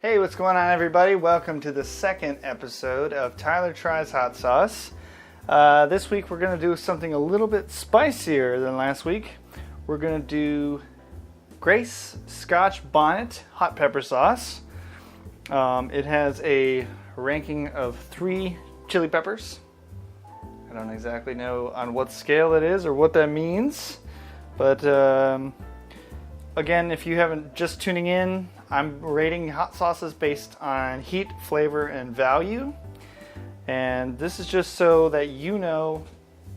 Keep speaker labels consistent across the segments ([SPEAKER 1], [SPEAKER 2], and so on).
[SPEAKER 1] Hey, what's going on, everybody? Welcome to the second episode of Tyler Tries Hot Sauce. This week we're going to do something a little bit spicier than last week. We're going to do Grace Scotch Bonnet hot pepper sauce. It has a ranking of 3 chili peppers. I don't exactly know on what scale it is or what that means, but again, if you haven't just tuning in, I'm rating hot sauces based on heat, flavor, and value. And this is just so that you know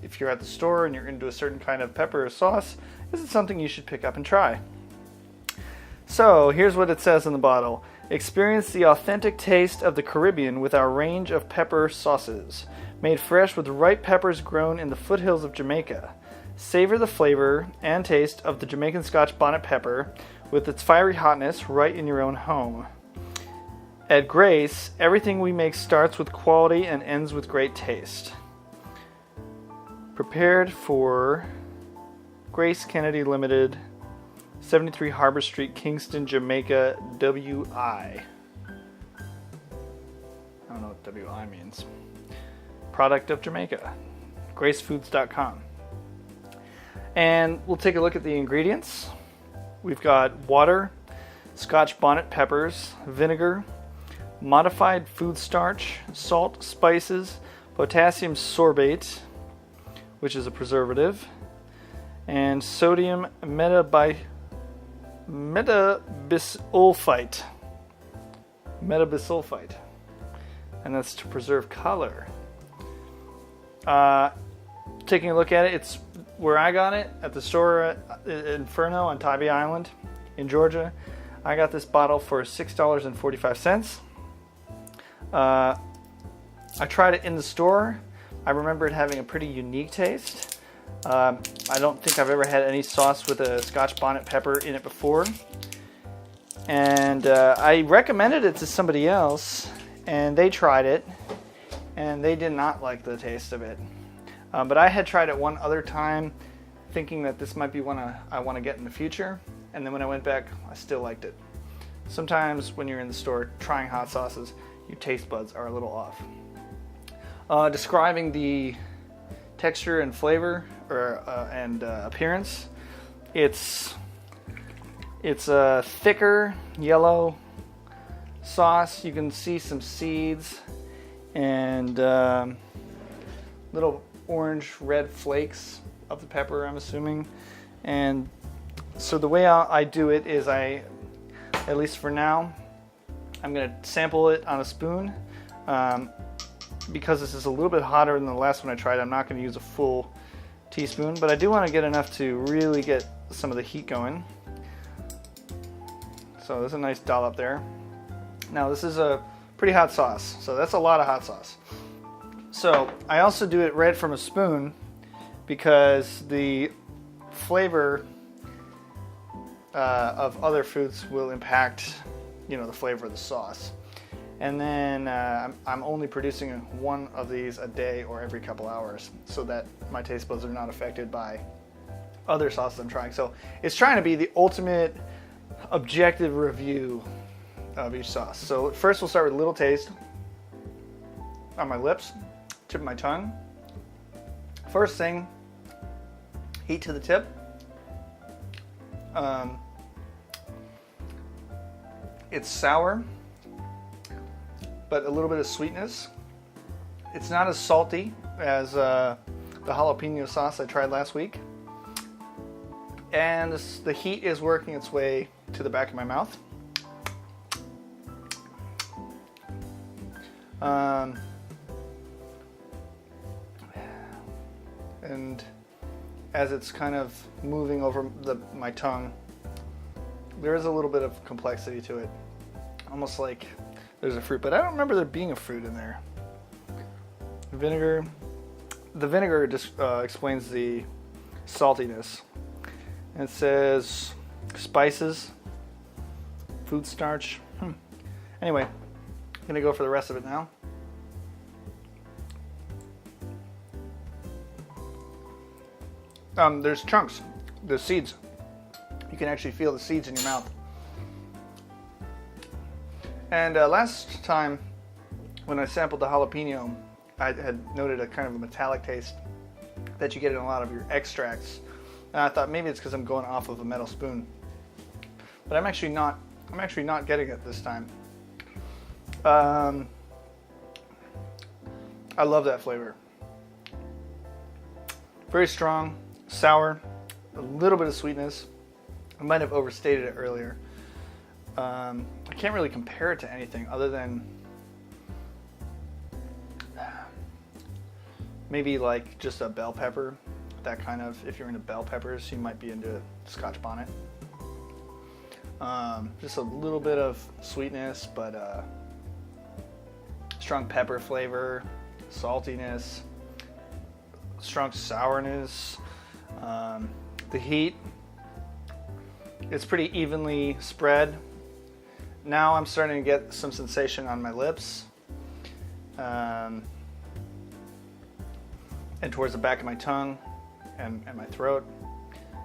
[SPEAKER 1] if you're at the store and you're into a certain kind of pepper or sauce, this is something you should pick up and try. So here's what it says in the bottle. Experience the authentic taste of the Caribbean with our range of pepper sauces. Made fresh with ripe peppers grown in the foothills of Jamaica. Savor the flavor and taste of the Jamaican Scotch Bonnet pepper with its fiery hotness right in your own home. At Grace, everything we make starts with quality and ends with great taste. Prepared for Grace Kennedy Limited, 73 Harbor Street, Kingston, Jamaica, WI. I don't know what WI means. Product of Jamaica. GraceFoods.com. And we'll take a look at the ingredients. We've got water, Scotch bonnet peppers, vinegar, modified food starch, salt, spices, potassium sorbate, which is a preservative, and sodium metabisulfite. And that's to preserve color. Taking a look at it, it's where I got it at the store at Inferno on Tybee Island in Georgia. I got this bottle for $6.45. I tried it in the store. I remember it having a pretty unique taste. I don't think I've ever had any sauce with a Scotch bonnet pepper in it before. And I recommended it to somebody else, and they tried it, and they did not like the taste of it. But I had tried it one other time, thinking that this might be one I want to get in the future. And then when I went back, I still liked it. Sometimes when you're in the store trying hot sauces, your taste buds are a little off. Describing the texture and flavor and appearance, it's a thicker yellow sauce. You can see some seeds and little orange red flakes of the pepper, I'm assuming. And so the way I do it is at least for now, I'm going to sample it on a spoon. Because this is a little bit hotter than the last one I tried, I'm not going to use a full teaspoon, but I do want to get enough to really get some of the heat going. So there's a nice dollop there. Now this is a pretty hot sauce, so that's a lot of hot sauce. So I also do it right from a spoon because the flavor of other foods will impact, the flavor of the sauce. And then I'm only producing one of these a day or every couple hours so that my taste buds are not affected by other sauces I'm trying. So it's trying to be the ultimate objective review of each sauce. So first we'll start with a little taste on my lips. Tip of my tongue. First thing, heat to the tip. It's sour, but a little bit of sweetness. It's not as salty as the jalapeno sauce I tried last week. And the heat is working its way to the back of my mouth. And as it's kind of moving over my tongue, there is a little bit of complexity to it. Almost like there's a fruit, but I don't remember there being a fruit in there. Vinegar. The vinegar just explains the saltiness. And it says spices, food starch. Anyway, I'm going to go for the rest of it now. There's chunks, the seeds. You can actually feel the seeds in your mouth. And last time when I sampled the jalapeno, I had noted a kind of a metallic taste that you get in a lot of your extracts. And I thought maybe it's because I'm going off of a metal spoon. But I'm actually not getting it this time. I love that flavor. Very strong, sour, a little bit of sweetness. I might have overstated it earlier. I can't really compare it to anything other than maybe like just a bell pepper. That kind of, if you're into bell peppers, you might be into Scotch Bonnet. Just a little bit of sweetness, but strong pepper flavor, saltiness, strong sourness. The heat, it's pretty evenly spread. Now I'm starting to get some sensation on my lips and towards the back of my tongue and my throat,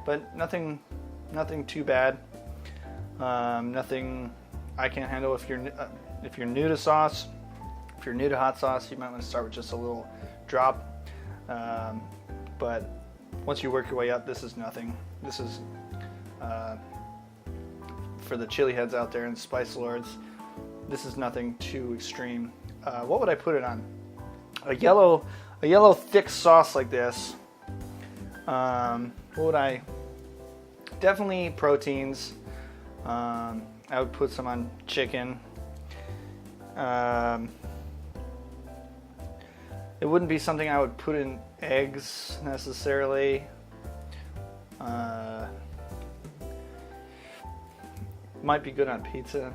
[SPEAKER 1] but nothing too bad. Nothing I can't handle. If you're new to sauce, if you're new to hot sauce, you might want to start with just a little drop. But once you work your way up, this is nothing. This is for the chili heads out there and spice lords. This is nothing too extreme. What would I put it on? A yellow thick sauce like this. What would I? Definitely proteins. I would put some on chicken. It wouldn't be something I would put in eggs necessarily. Might be good on pizza.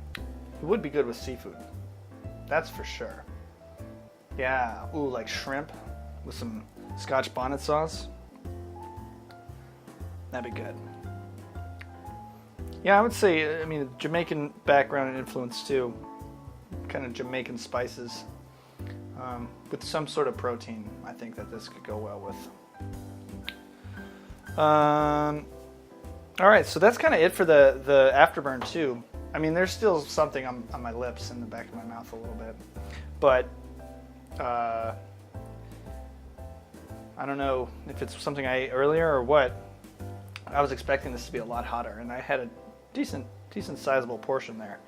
[SPEAKER 1] It would be good with seafood. That's for sure. Yeah, ooh, like shrimp with some Scotch Bonnet sauce. That'd be good. Yeah, I would say, I mean, Jamaican background and influence too. Kind of Jamaican spices. With some sort of protein, I think that this could go well with. All right, so that's kind of it for the afterburn too. I mean, there's still something on my lips and the back of my mouth a little bit, but I don't know if it's something I ate earlier or what. I was expecting this to be a lot hotter, and I had a decent sizable portion there.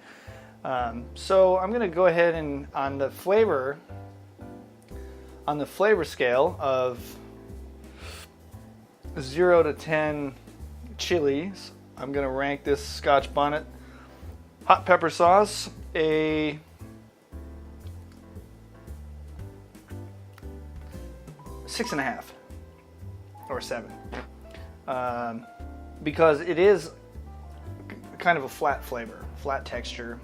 [SPEAKER 1] So I'm going to go ahead and on the flavor scale of 0 to 10 chilies, I'm going to rank this Scotch Bonnet hot pepper sauce a 6.5 or 7, because it is kind of a flat flavor, flat texture.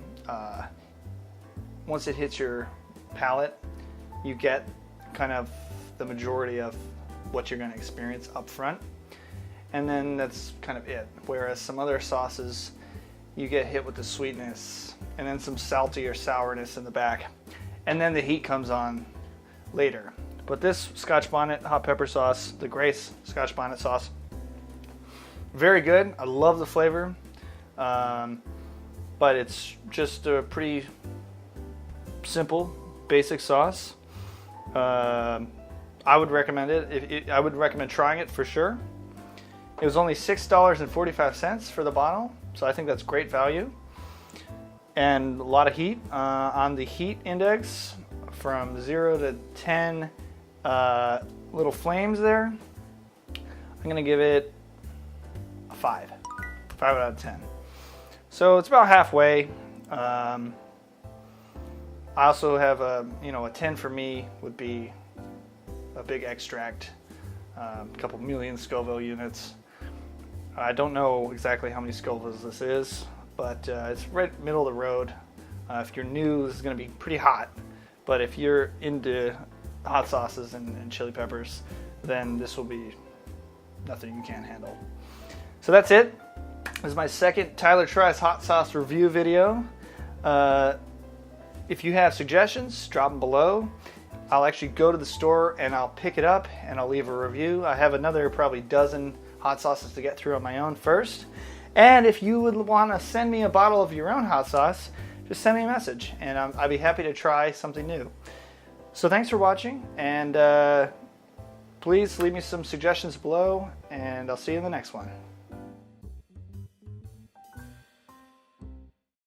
[SPEAKER 1] Once it hits your palate, you get kind of the majority of what you're going to experience up front, and then that's kind of it. Whereas some other sauces, you get hit with the sweetness and then some salty or sourness in the back, and then the heat comes on later. But this Scotch Bonnet hot pepper sauce, the Grace Scotch Bonnet sauce, very good. I love the flavor, but it's just a pretty simple, basic sauce. I would recommend it. I would recommend trying it for sure. It was only $6.45 for the bottle, so I think that's great value. And a lot of heat. On the heat index, from 0 to 10 little flames there, I'm going to give it a 5. 5 out of 10. So it's about halfway. I also have a 10 for me would be a big extract, a couple million Scoville units. I don't know exactly how many Scovilles this is, but it's right middle of the road. If you're new, this is going to be pretty hot, but if you're into hot sauces and chili peppers, then this will be nothing you can't handle. So that's it. This is my second Tyler Tries Hot Sauce review video. If you have suggestions, drop them below. I'll actually go to the store and I'll pick it up and I'll leave a review. I have another probably dozen hot sauces to get through on my own first. And if you would want to send me a bottle of your own hot sauce, just send me a message, and I'd be happy to try something new. So thanks for watching, and please leave me some suggestions below, and I'll see you in the next one.